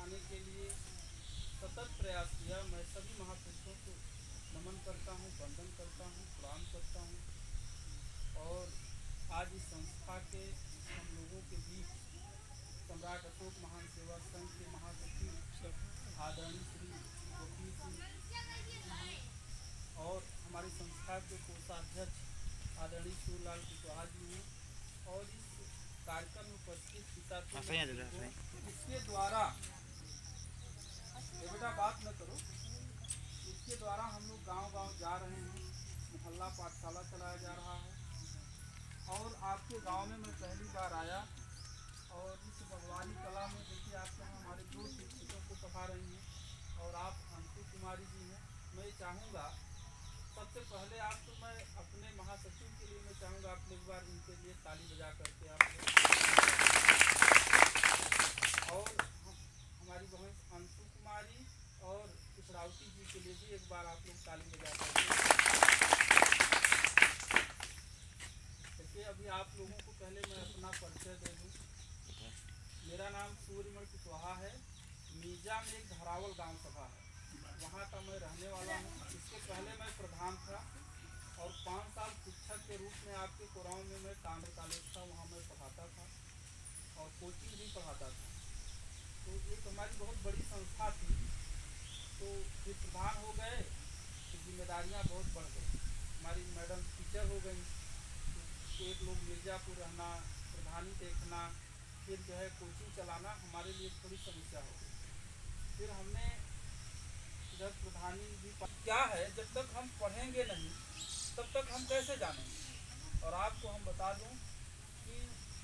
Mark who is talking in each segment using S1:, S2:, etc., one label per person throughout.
S1: बनाने के लिए सतत प्रयास किया। मैं सभी महापुरुषों को नमन करता हूँ, वंदन करता हूँ, प्रणाम करता हूँ। और आज इस संस्था के हम लोगों के बीच सम्राट अशोक महान सेवा संघ के महासचिव आदरणीय श्री गोपी सिंह और हमारी संस्था के कोषाध्यक्ष आदरणीय सूर्यलाल कुशवाहा जी हैं। और इस कार्यक्रम में उपस्थित पिता इसके द्वारा ये बेटा बात न करो, इसके द्वारा हम लोग गांव-गांव जा रहे हैं, मोहल्ला पाठशाला चलाया जा रहा है। और आपके गांव में मैं पहली बार आया और इस भगवानी कला में देखिए आपके यहाँ हमारे दो शिक्षकों को पढ़ा रही हैं और आप अंशु कुमारी जी हैं। मैं चाहूँगा सबसे पहले आपको मैं अपने महासचिव के लिए मैं चाहूँगा आप एक बार इनके लिए ताली बजा करके आप और हमारी बहन अंशु कुमारी और कुशरावती जी के लिए भी एक बार आप लोग ताली बजा करके। देखिए अभी आप लोगों को पहले मैं अपना परिचय दे दूँ। मेरा नाम सूर्यमण कुशवाहा है। मीजा में एक धरावल गांव सभा है, वहाँ का मैं रहने वाला हूँ। इसके पहले मैं प्रधान था और 5 साल शिक्षक के रूप में आपके कोराव में मैं कांग्रेस कॉलेज था, वहाँ मैं पढ़ाता था और कोचिंग भी पढ़ाता था। तो एक हमारी बहुत बड़ी संस्था थी, तो फिर प्रधान हो गए तो जिम्मेदारियाँ बहुत बढ़ गई। हमारी मैडम टीचर हो गई, तो एक लोग मिर्ज़ापुर रहना, प्रधानी देखना, फिर जो है कोचिंग चलाना हमारे लिए थोड़ी समस्या हो गई। फिर हमने जब प्रधानी भी क्या है, जब तक हम पढ़ेंगे नहीं तब तक हम कैसे जानेंगे। और आपको हम बता दूं कि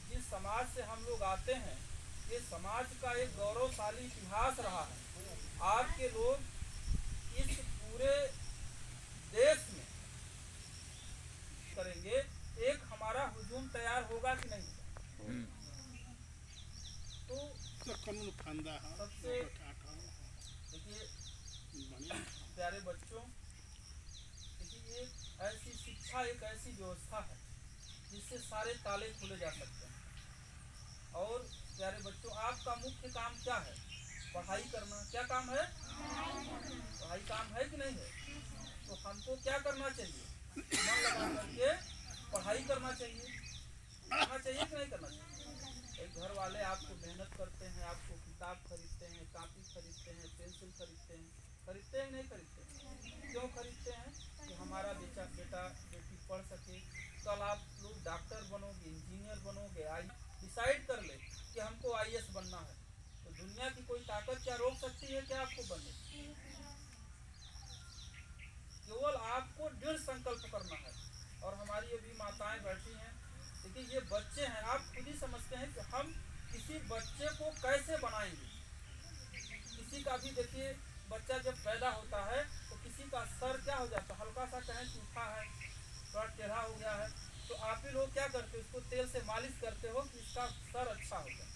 S1: जिस समाज से हम लोग आते हैं, ये समाज का एक गौरवशाली इतिहास रहा है। आज के लोग इस पूरे देश में करेंगे, एक हमारा हुजूम तैयार होगा कि नहीं होगा। तो सबसे देखिए प्यारे बच्चों, देखिए एक ऐसी शिक्षा, एक ऐसी व्यवस्था है जिससे सारे ताले खोले जा सकते हैं। और प्यारे बच्चों, आपका मुख्य काम क्या है? पढ़ाई करना। क्या काम है? पढ़ाई काम है कि नहीं है? तो हमको क्या करना चाहिए? मन लगा करके पढ़ाई करना चाहिए। करना चाहिए कि नहीं करना चाहिए? एक घर वाले आपको मेहनत करते हैं, आपको किताब खरीदते हैं, कापी खरीदते हैं, पेंसिल खरीदते हैं, खरीदते हैं नहीं खरीदते हैं? क्यों खरीदते हैं? कि हमारा बेटा बेटी पढ़ सके। कल आप लोग डॉक्टर बनोगे, इंजीनियर बनोगे, डिसाइड कर ले कि हमको IAS बनना है, तो दुनिया की कोई ताकत क्या रोक सकती है क्या आपको बनने? केवल आपको दृढ़ संकल्प करना है। और हमारी अभी माताएं बैठी हैं, देखिए ये बच्चे हैं, आप खुद ही समझते हैं कि हम किसी बच्चे को कैसे बनाएंगे। किसी का भी देखिए बच्चा जब पैदा होता है तो किसी का सर क्या हो जाता है, हल्का सा कहीं सूखा है, थोड़ा टेढ़ा हो गया है, तो आप ही लोग क्या करते हो, इसको तेल से मालिश करते हो कि इसका सर अच्छा हो जाए।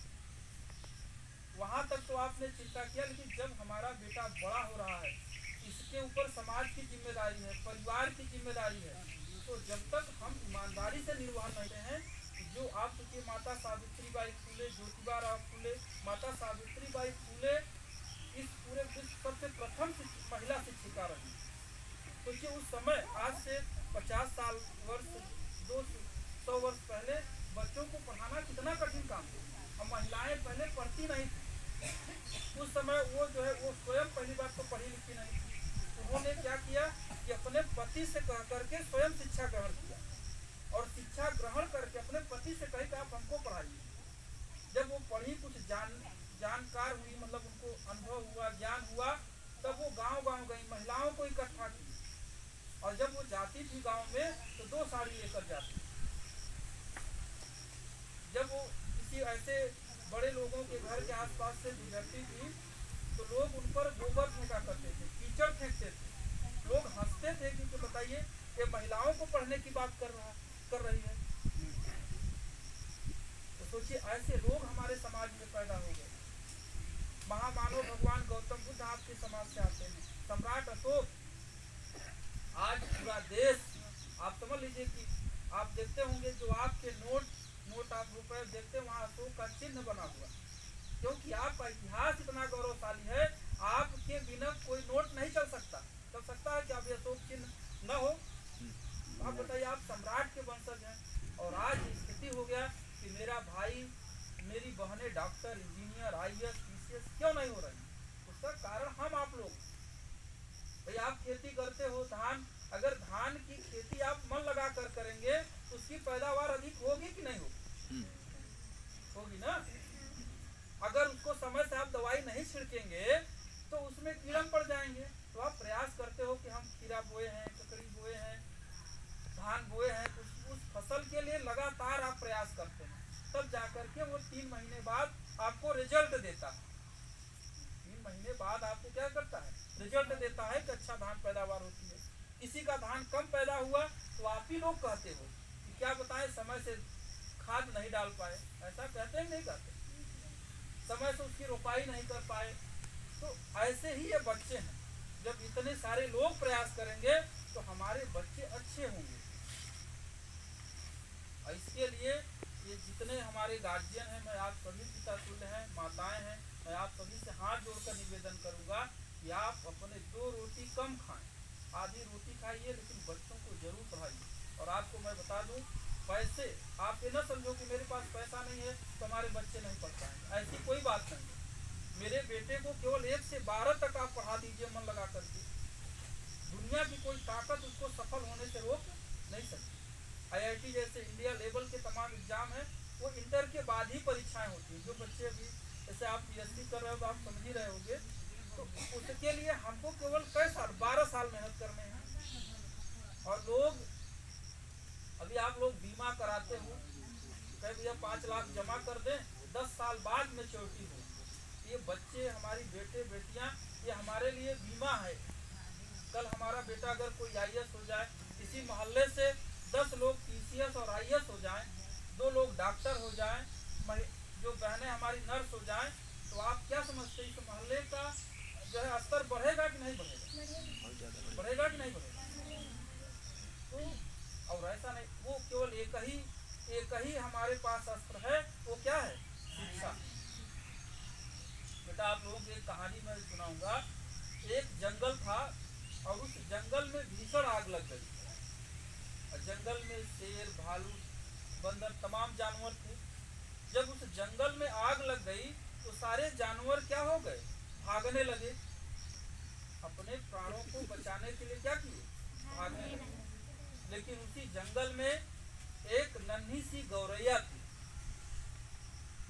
S1: वहाँ तक तो आपने चिंता किया, लेकिन जब हमारा बेटा बड़ा हो रहा है, इसके ऊपर समाज की जिम्मेदारी है, परिवार की जिम्मेदारी है, तो जब तक हम ईमानदारी से निर्वहन करते हैं, जो आप सोचिए माता सावित्रीबाई फूले, ज्योतिबा फूले, माता सावित्रीबाई फूले इस पूरे विश्व सबसे प्रथम महिला शिक्षिका रही। सोचिए उस समय, आज से 50 साल वर्ष 200 वर्ष पहले बच्चों को पढ़ाना कितना कठिन काम था। और महिलाएं पहले पढ़ती नहीं थी। उस समय वो जो है वो स्वयं पहली बात तो पढ़ी लिखी नहीं थी। उन्होंने क्या किया कि अपने पति से कह करके स्वयं शिक्षा ग्रहण किया और शिक्षा ग्रहण करके अपने पति से कही कि आप हमको पढ़ाइए। जब वो पढ़ी, कुछ जानकार हुई, मतलब उनको अनुभव हुआ, ज्ञान हुआ, तब वो गांव-गांव गई, महिलाओं को इकट्ठा की। और जब वो जाती थी गांव में तो 2 साड़ी लेकर जाती। जब वो किसी ऐसे बड़े लोगों के घर के आसपास से गुजरती थी तो लोग उन पर गोबर फेंका करते थे, कीचड़ फेंकते थे। लोग हंसते थे कि बताइए ये महिलाओं को पढ़ने की बात कर रही है। तो सोचिए ऐसे लोग हमारे समाज में पैदा हो गए। महामानव भगवान गौतम बुद्ध आपके समाज से आते हैं, सम्राट अशोक। आज पूरा देश, आप समझ लीजिए कि आप देखते होंगे जो आपके नोट आप रुपए देखते हैं, वहाँ अशोक का चिन्ह बना हुआ। क्योंकि आपका इतिहास इतना गौरवशाली है, आपके बिना कोई नोट नहीं चल सकता। चल सकता है कि आप अशोक चिन्ह न हो? आप बताइए, आप सम्राट के वंशज हैं, और आज स्थिति हो गया कि मेरा भाई, मेरी बहनें डॉक्टर, इंजीनियर, IAS, PCS क्यों नहीं हो रही? उसका कारण हम आप लोग। भाई आप खेती करते हो, धान, अगर धान की खेती आप मन लगा कर करेंगे तो उसकी पैदावार अधिक होगी कि नहीं होगी? होगी ना। अगर उसको समय से आप दवाई नहीं छिड़केंगे तो उसमें कीड़ा पड़ जाएंगे। तो आप प्रयास करते हो कि हम खीरा बोए हैं, ककड़ी बोए हैं, धान बोए हैं, तो उस फसल के लिए लगातार आप प्रयास करते हैं, तब जाकर के वो 3 महीने बाद आपको रिजल्ट देता है। 3 महीने बाद आपको क्या करता है? रिजल्ट देता है कि अच्छा धान पैदावार होती है। किसी का धान कम पैदा हुआ तो आप ही लोग कहते हो कि क्या बताएं, समय से खाद नहीं डाल पाए। ऐसा कहते हैं नहीं कहते? समय से उसकी रोपाई नहीं कर पाए। तो ऐसे ही ये बच्चे हैं, जब इतने सारे लोग प्रयास करेंगे तो हमारे बच्चे अच्छे होंगे। और इसके लिए ये जितने हमारे गार्जियन हैं, मैं आप सभी पिता तुल्य हैं, माताएं हैं, मैं आप सभी से हाथ जोड़कर निवेदन करूंगा कि आप अपने 2 रोटी कम खाएं, आधी रोटी खाइए, लेकिन बच्चों को जरूर पढ़ाइए। और आपको मैं बता दूं, पैसे, आप ये ना समझो कि मेरे पास पैसा नहीं है तो हमारे बच्चे नहीं पढ़ पाएंगे, ऐसी कोई बात नहीं है। मेरे बेटे को केवल 1 से 12 तक आप पढ़ा दीजिए मन लगा करके, दुनिया की कोई ताकत उसको सफल होने से रोक नहीं सकती। IIT जैसे इंडिया लेवल के तमाम एग्जाम हैं, वो इंटर के बाद ही परीक्षाएं होती हैं। जो बच्चे अभी जैसे आप PhD कर रहे हो तो आप समझ ही रहे होंगे, तो उसके लिए हमको केवल कई साल, 12 साल मेहनत करने हैं। और लोग, अभी आप लोग बीमा कराते हो, कहे भैया 5 लाख जमा कर दें, 10 साल बाद मैच्योरिटी हो। ये बच्चे, हमारी बेटे बेटियां, ये हमारे लिए बीमा है। कल हमारा बेटा अगर कोई IAS हो जाए, इसी मोहल्ले से 10 लोग PCS और IAS हो जाएं, 2 लोग डॉक्टर हो जाएं, जो बहनें हमारी नर्स हो जाएं, तो आप क्या समझते हैं, इस मोहल्ले का जो है स्तर बढ़ेगा कि नहीं बढ़ेगा? बढ़ेगा कि नहीं बढ़ेगा? तो और ऐसा नहीं, वो केवल एक ही हमारे पास अस्त्र है, वो क्या है? शिक्षा। बेटा आप लोगों को एक कहानी मैं सुनाऊंगा। एक जंगल था और उस जंगल में भीषण आग लग गई। और जंगल में शेर, भालू, बंदर, तमाम जानवर थे। जब उस जंगल में आग लग गई तो सारे जानवर क्या हो गए? भागने लगे। अपने प्राणों को बचाने के लिए क्या किए? भागने लगे। लेकिन उसी जंगल में एक नन्ही सी गौरैया थी।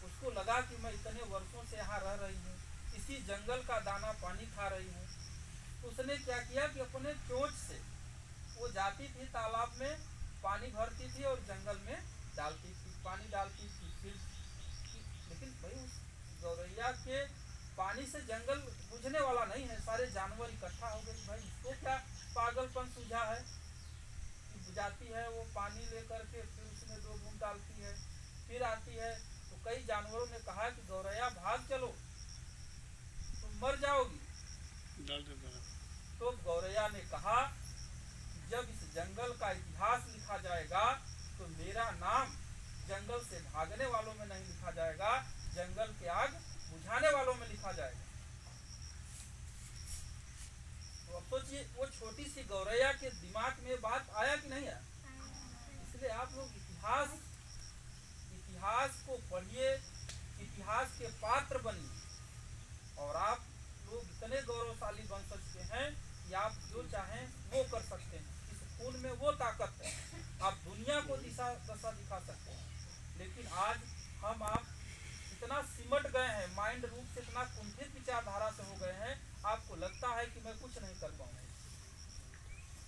S1: उसको लगा कि मैं इतने वर्षों से यहाँ रह रही हूँ, इसी जंगल का दाना पानी खा रही हूँ। उसने क्या किया कि अपने चोंच से, वो जाती थी तालाब में, पानी भरती थी और जंगल में डालती थी, पानी डालती थी। फिर लेकिन भाई उस गौरैया के पानी से जंगल बुझने वाला नहीं है। सारे जानवर इकट्ठा हो गए, भाई इसको क्या पागलपन सूझा है कि बुझाती है वो पानी लेकर के, फिर उसमें 2 बूंद डालती है, फिर आती है। तो कई जानवरों ने कहा कि गौरैया भाग चलो, तुम मर जाओगी। तो गौरैया ने कहा, जब इस जंगल का इतिहास लिखा जाएगा तो मेरा नाम जंगल से भागने वालों में नहीं लिखा जाएगा, जंगल के आग बुझाने वालों में लिखा जाएगा। तो अब सोचिए, वो छोटी सी गौरैया के दिमाग में बात आया कि नहीं आया? इसलिए आप लोग इतिहास को पढ़िए, इतिहास के पात्र बनिए। और आप लोग इतने गौरवशाली वंशज के हैं कि आप जो चाहें वो कर सकते हैं। इस खून में वो ताकत है, आप दुनिया को दशा दिखा सकते हैं। लेकिन आज हम आप इतना सिमट गए हैं, माइंड रूप से इतना कुंठित विचारधारा से हो गए हैं, आपको लगता है कि मैं कुछ नहीं कर पाऊंगा।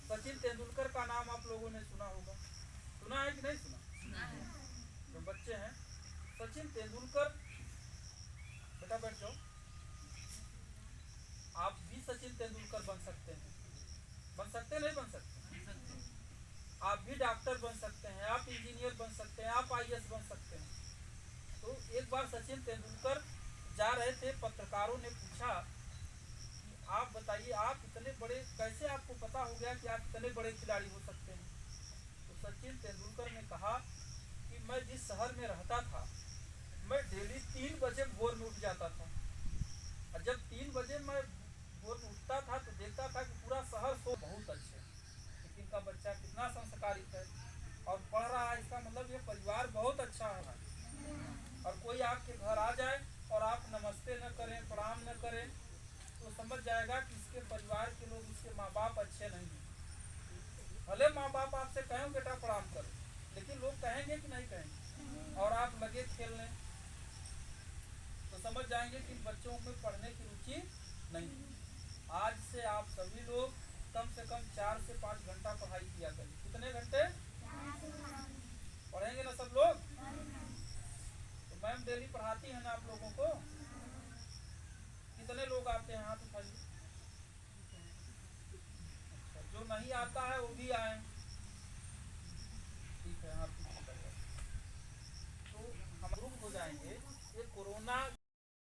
S1: सचिन तेंदुलकर का नाम आप लोगों ने सुना होगा, सुना है कि नहीं सुना? जो बच्चे हैं, सचिन तेंदुलकर, बेटा बैठ जाओ, आप भी सचिन तेंदुलकर बन सकते हैं। बन सकते नहीं बन सकते? आप भी डॉक्टर बन सकते हैं, आप इंजीनियर बन सकते हैं, आप IAS बन सकते हैं। तो एक बार सचिन तेंदुलकर जा रहे थे, पत्रकारों ने पूछा कि आप बताइए, आप इतने बड़े, कैसे आपको पता हो गया कि आप इतने बड़े खिलाड़ी हो सकते हैं? तो सचिन तेंदुलकर ने कहा कि मैं जिस शहर में रहता था, मैं डेली 3 बजे भोर में उठ जाता था। और जब 3 बजे मैं भोर में उठता था तो देखता था कि पूरा शहर सो बहुत अच्छे, लेकिन का बच्चा कितना संस्कारित है और पढ़ रहा है, इसका मतलब ये परिवार बहुत अच्छा है। और कोई आपके घर आ जाए और आप नमस्ते न करें, प्रणाम न करें, तो समझ जाएगा कि इसके परिवार के लोग, इसके माँ बाप अच्छे नहीं हैं। भले माँ बाप आपसे कहें बेटा प्रणाम करो, लेकिन लोग कहेंगे कि नहीं कहेंगे, और आप लगे खेलने, तो समझ जाएंगे कि बच्चों में पढ़ने की रुचि नहीं है। आज से आप सभी लोग कम से कम 4 से 5 घंटा पढ़ाई किया करें। कितने घंटे पढ़ेंगे ना सब लोग? तो मैम डेली पढ़ाती है ना आप लोगों को? कितने लोग आते हैं हाथ उठाइए। अच्छा, जो नहीं आता है वो भी आए। ठीक है, हाथ तो हम ग्रुप हो जाएंगे। ये कोरोना